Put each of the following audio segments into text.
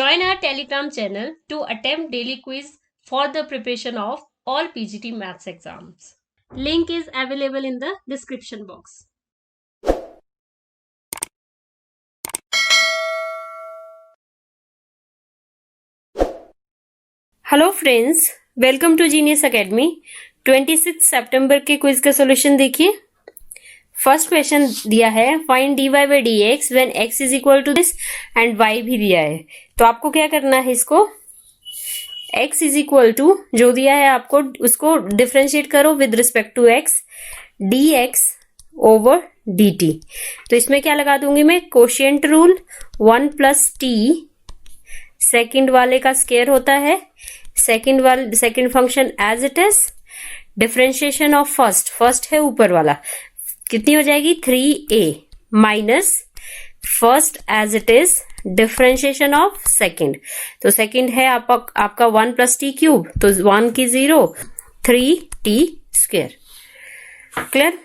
Join our Telegram channel to attempt daily quiz for the preparation of all PGT maths exams. Link is available in the description box. Hello friends, welcome to Genius Academy. 26 सितंबर के quiz का solution देखिए। First question दिया है find dy by d x when x is equal to this and y भी दिया है। तो आपको क्या करना है, इसको x इज इक्वल टू जो दिया है आपको उसको डिफ्रेंशिएट करो with respect to x dx over dt। तो इसमें क्या लगा दूंगी मैं, quotient rule 1 plus t second वाले का स्क्वायर होता है, second function as it is, differentiation of first है ऊपर वाला, कितनी हो जाएगी 3a minus first as it is differentiation of second. तो सेकेंड है आपका 1 प्लस टी क्यूब, तो 1 की 0 3t स्क्वायर। क्लियर?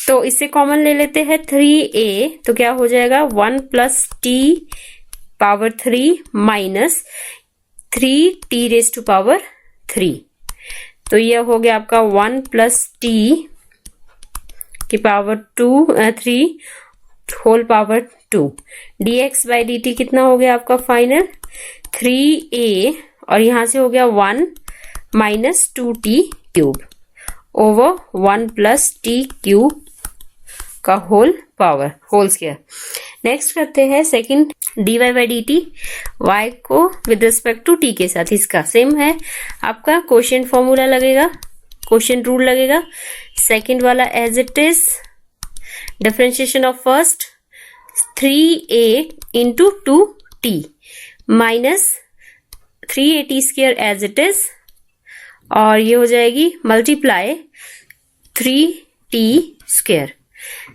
तो इससे कॉमन ले लेते हैं 3a, तो क्या हो जाएगा 1 plus t power 3 minus 3t raise to power 3। तो ये हो गया आपका 1 प्लस टी की power 3 whole power 2। dx by dt कितना हो गया आपका फाइनल 3a और यहां से हो गया 1 minus 2t cube over 1 plus T cube का whole power whole square. Next करते हैं second dy by D T, y को विद रिस्पेक्ट टू t के साथ, इसका सेम है आपका कोशिएंट फॉर्मूला लगेगा, कोशिएंट रूल लगेगा। सेकंड वाला as it is, differentiation of first 3a into 2t minus 3at square as it is, और ये हो जाएगी multiply 3t square.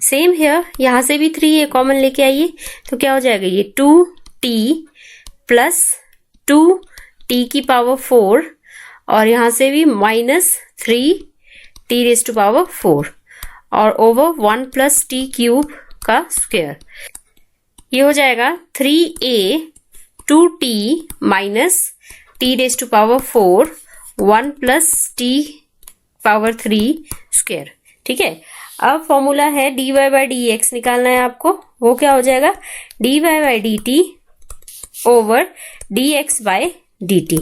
Same here, यहां से भी 3a कॉमन लेके आइए, तो क्या हो जाएगा ये 2t प्लस 2t की पावर 4 और यहां से भी minus 3t raise to power 4 और ओवर 1 प्लस टी क्यूब का स्क्वायर। ये हो जाएगा 3a 2t minus t raise to power 4 1 plus t power 3 square. ठीक है, अब फॉर्मूला है dy बाई डी एक्स निकालना है आपको। वो क्या हो जाएगा dy by D T over dx by D T.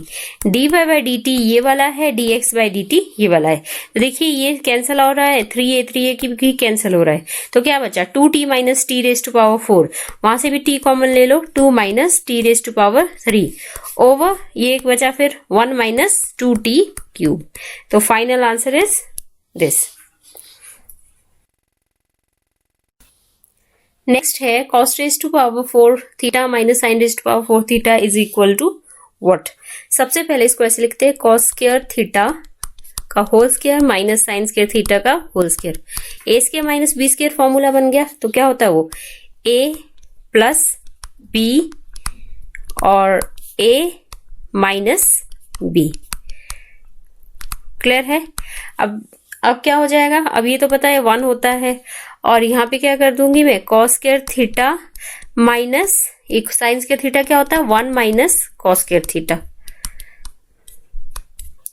dy by D T ये वाला है, dx बाई डी टी ये वाला है। तो देखिए ये कैंसिल हो रहा है, 3a की कैंसिल हो रहा है, तो क्या बचा 2t minus t raise to power 4, वहां से भी t कॉमन ले लो, 2 minus t raise to power 3 over ये एक बचा फिर 1 माइनस 2t क्यूब। तो final answer is this. Next है cos raise to power 4 theta minus sine raise to power 4 theta is equal to what. सबसे पहले इसको ऐसे लिखते हैं cos स्क्वायर थीटा का whole square minus sign square theta का whole square. A square minus B square formula बन गया, तो क्या होता है वो a प्लस बी और a माइनस बी। क्लियर है? अब क्या हो जाएगा, अब ये तो पता है 1 होता है, और यहाँ पे क्या कर दूंगी मैं cos स्क्वायर थीटा माइनस एक साइन स्क्वायर थीटा क्या होता है 1 माइनस cos स्क्वायर थीटा।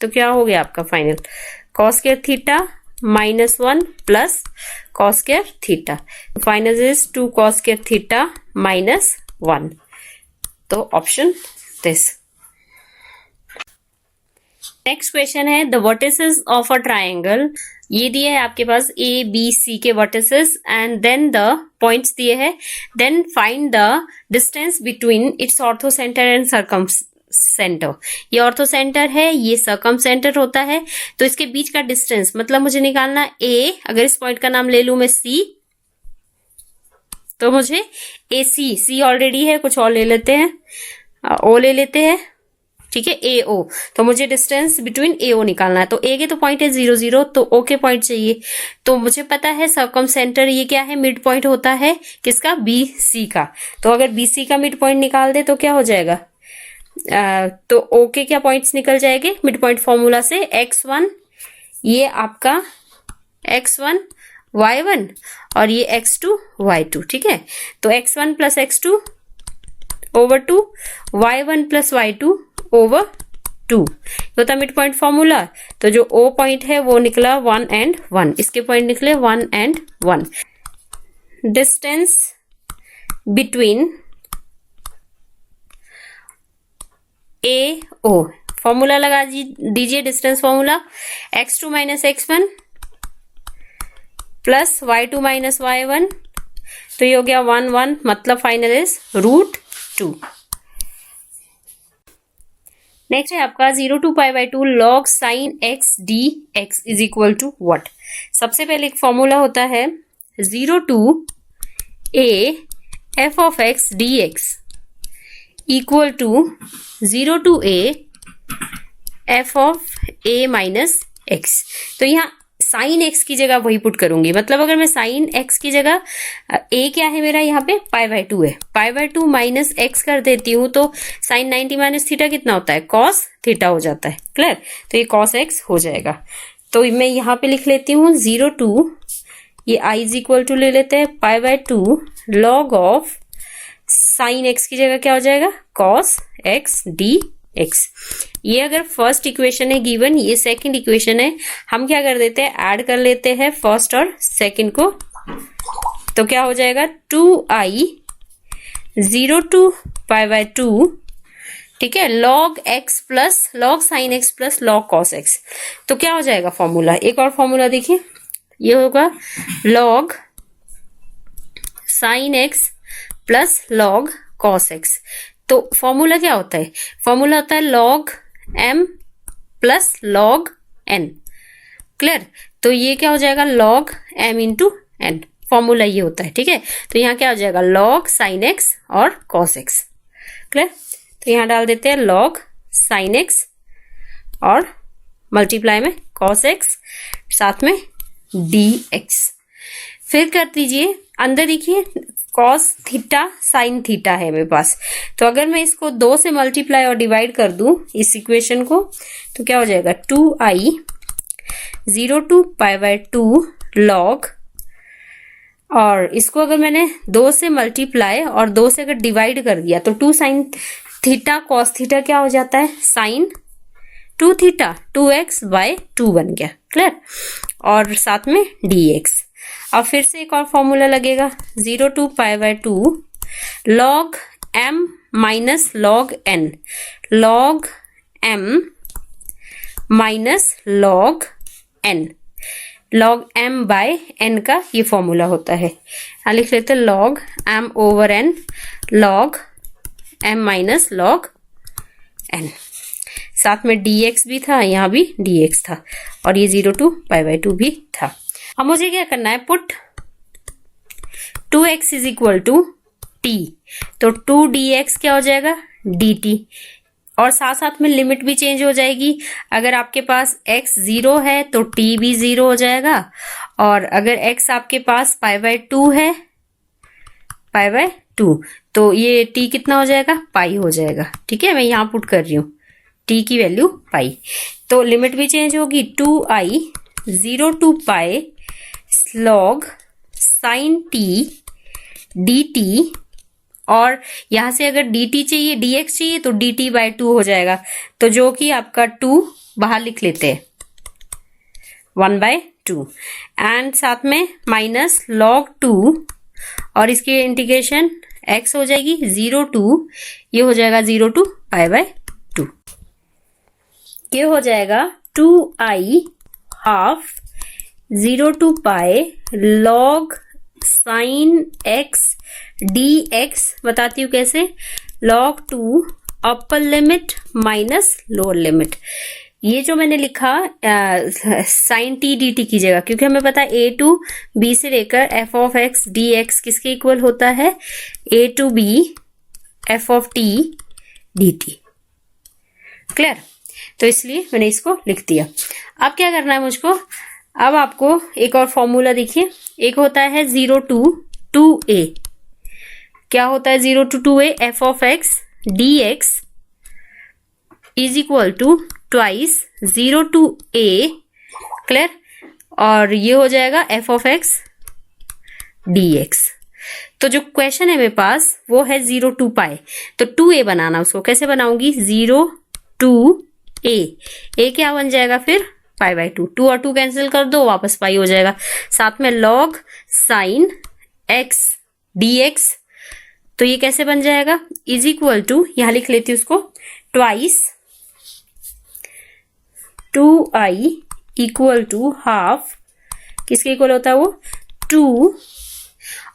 तो क्या हो गया आपका final cos square theta minus 1 plus cos square theta. Final is 2 cos square theta minus 1। तो ऑप्शन दिस। नेक्स्ट क्वेश्चन है the vertices of a triangle. ये दिए है आपके पास ए बी सी के vertices and then the points दिए हैं, then find the distance between its orthocentre and circumcentre. ये ऑर्थो सेंटर है, ये सर्कम सेंटर होता है, तो इसके बीच का डिस्टेंस मतलब मुझे निकालना ए, अगर इस पॉइंट का नाम ले लू मैं सी, तो मुझे ए सी ऑलरेडी है, कुछ और ले लेते हैं, ओ ले लेते हैं, ठीक है ए ओ, तो मुझे डिस्टेंस बिटवीन ए ओ निकालना है। तो ए के तो पॉइंट है 0 0, तो ओ के पॉइंट चाहिए। तो मुझे पता है सर्कम सेंटर ये क्या है, मिड पॉइंट होता है किसका, बी सी का। तो अगर बी सी का मिड पॉइंट निकाल दे तो क्या हो जाएगा, तो ओ के क्या पॉइंट्स निकल जाएंगे मिड पॉइंट फॉर्मूला से, x1 ये आपका x1 y1 और ये x2 y2। ठीक है, तो x1 plus x2 over 2, y1 plus y2 over 2 होता मिड पॉइंट फॉर्मूला। तो जो O पॉइंट है वो निकला 1 and 1, इसके पॉइंट निकले 1 and 1। Distance between A O, formula लगा दीजिए distance formula, x2 minus x1 plus y2 minus y1, तो ये हो गया 1 1, मतलब फाइनल इज √2। नेक्स्ट है आपका 0 to π/2 log sin x dx is equal to what. सबसे पहले एक फॉर्मूला होता है 0 to a f of x dx equal to 0 to a f of a minus x। तो यहाँ साइन x की जगह वही पुट करूंगी, मतलब अगर मैं साइन x की जगह a क्या है मेरा यहाँ पे π/2 है, π/2 माइनस x कर देती हूँ तो साइन 90 माइनस थीटा कितना होता है, cos थीटा हो जाता है। क्लियर, तो ये cos x हो जाएगा। तो मैं यहाँ पे लिख लेती हूँ 0 to ये i इज इक्वल टू ले लेते हैं π/2 log ऑफ साइन x की जगह क्या हो जाएगा, cos x dx। ये अगर फर्स्ट इक्वेशन है गिवन, ये सेकंड इक्वेशन है, हम क्या कर देते हैं, ऐड कर लेते हैं फर्स्ट और सेकंड को। तो क्या हो जाएगा 2i 0 to π/2, ठीक है, log x plus log sine x plus log cos x। तो क्या हो जाएगा फॉर्मूला, एक और फॉर्मूला देखिए, ये होगा log sine x plus log cos x। तो फॉर्मूला क्या होता है, फॉर्मूला होता है log m plus log n। Clear, तो ये क्या हो जाएगा log m into n, formula ये होता है। ठीक है, तो यहाँ क्या हो जाएगा log sin x और cos x। क्लियर, तो यहाँ डाल देते हैं log sin x और मल्टीप्लाई में cos x, साथ में dx। फिर कर दीजिए अंदर, देखिए cos थीटा sin थीटा है मेरे पास, तो अगर मैं इसको 2 से मल्टीप्लाई और डिवाइड कर दूं इस इक्वेशन को, तो क्या हो जाएगा 2i 0 to π/2 log, और इसको अगर मैंने 2 से मल्टीप्लाई और 2 से अगर डिवाइड कर दिया तो 2 sin थीटा cos थीटा क्या हो जाता है, sin 2 थीटा 2x/2 बन गया। क्लियर, और साथ में dx। अब फिर से एक और फॉर्मूला लगेगा 0 to π/2 log m minus log n, log m minus log n, log m by n का ये फॉर्मूला होता है। यहाँ लिख लेते हैं log m over n log m minus log n, साथ में dx भी था, यहाँ भी dx था, और ये 0 to π/2 भी था। अब मुझे क्या करना है, put 2x is equal to t, तो 2dx क्या हो जाएगा dt, और साथ साथ में लिमिट भी चेंज हो जाएगी। अगर आपके पास x 0 है तो t भी 0 हो जाएगा, और अगर x आपके पास π/2 है, π/2, तो ये t कितना हो जाएगा, पाई हो जाएगा। ठीक है, मैं यहाँ पुट कर रही हूँ t की वैल्यू पाई, तो लिमिट भी चेंज होगी 2i 0 to π log sin t dt, और यहां से अगर dt चाहिए dx चाहिए तो dt/2 हो जाएगा, तो जो कि आपका 2 बाहर लिख लेते हैं 1/2, एंड साथ में माइनस log 2, और इसकी इंटीग्रेशन x हो जाएगी 0 to, ये हो जाएगा 0 to π/2, ये हो जाएगा 2i half 0 to π log sin x dx, बताती हूँ कैसे, log 2 upper limit minus lower limit. ये जो मैंने लिखा sin t dt की जगह, क्योंकि हमें पता है a to b से लेकर f of x dx किसके इक्वल होता है, a to b f of t dt। Clear, तो इसलिए मैंने इसको लिख दिया। अब क्या करना है मुझको, अब आपको एक और फॉर्मूला देखिए, एक होता है 0 to 2a, क्या होता है 0 to 2a, f of x dx is equal to twice 0 to a। Clear, और ये हो जाएगा f of x dx। तो जो क्वेश्चन है मेरे पास वो है 0 to पाई, तो 2a बनाना, उसको कैसे बनाऊंगी, 0 to a, a क्या बन जाएगा फिर पाई बाई 2, 2 और 2 कैंसिल कर दो, वापस पाई हो जाएगा, साथ में log sin x dx, तो ये कैसे बन जाएगा, इज इक्वल टू, यहां लिख लेती हूं उसको, twice 2i equal to half, किसके इक्वल होता है वो, 2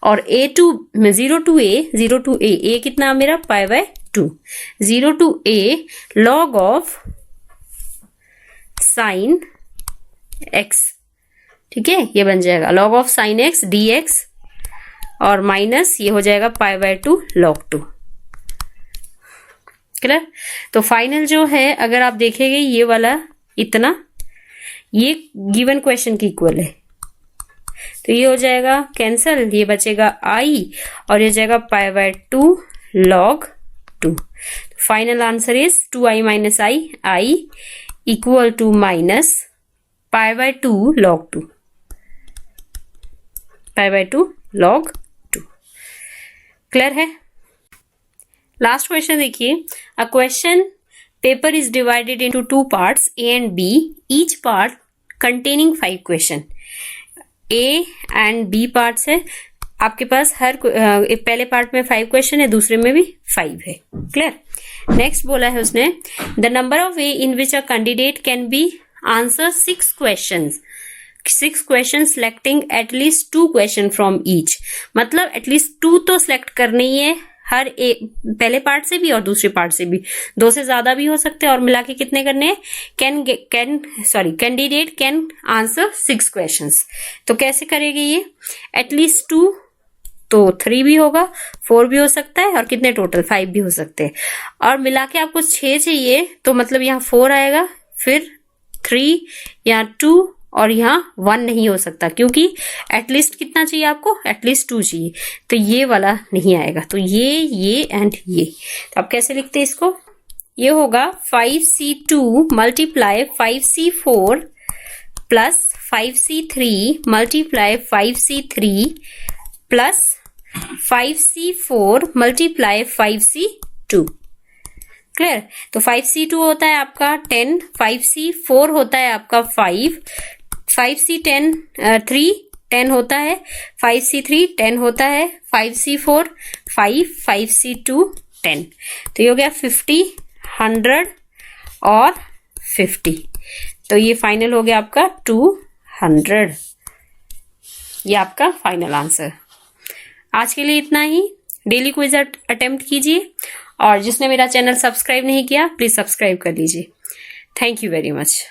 और a2 में 0 to a कितना मेरा पाई by 2, 0 to a log of sine x, ठीक है, ये बन जाएगा log of sine x dx और माइनस ये हो जाएगा पाई बाय 2 log 2। क्लियर। तो फाइनल जो है अगर आप देखेंगे ये वाला इतना, ये गिवन क्वेश्चन की इक्वल है, तो ये हो जाएगा कैंसल, ये बचेगा i और ये जाएगा pi by 2 log 2। Final answer is 2i minus i equal to minus pi by 2 log 2, pi by 2 log 2। Clear है। लास्ट क्वेश्चन देखिए, a question paper is divided into 2 parts A and B, each part containing 5 question. A and B parts है, आपके पास हर पहले part में 5 question है, दूसरे में भी 5 है। क्लियर। नेक्स्ट बोला है उसने, the number of way in which a candidate can be answer 6 questions, 6 question selecting at least 2 question from each, मतलब एटलीस्ट 2 तो सिलेक्ट करने ही है, हर एक पहले पार्ट से भी और दूसरे पार्ट से भी, 2 से ज्यादा भी हो सकते हैं, और मिला के कितने करने हैं, कैंडिडेट कैन आंसर 6 क्वेश्चंस। तो कैसे करेंगे ये, एटलीस्ट 2 तो 3 भी होगा, 4 भी हो सकता है, और कितने टोटल 5 भी हो सकते हैं, और मिला के आपको 6 चाहिए, तो मतलब यहाँ 4 आएगा, फिर 3, यहाँ 2 और यहाँ 1 नहीं हो सकता, क्योंकि एटलीस्ट कितना चाहिए आपको, एटलीस्ट 2 चाहिए, तो ये वाला नहीं आएगा, तो ये एंड ये। तो आप कैसे लिखते हैं इसको, ये होगा 5c2 multiply 5c4 plus 5c3 multiply 5c3 plus 5c4 multiply 5c2। Clear. तो 5c2 होता है आपका 10, 5c4 होता है आपका 5, 5c10 3 10 होता है, 5c3 10 होता है, 5c4 5, 5c2 10, तो ये हो गया 50, 100 और 50, तो ये फाइनल हो गया आपका 200, ये आपका फाइनल आंसर। आज के लिए इतना ही, डेली क्विज अटेम्प्ट कीजिए, और जिसने मेरा चैनल सब्सक्राइब नहीं किया प्लीज सब्सक्राइब कर लीजिए। Thank you very much.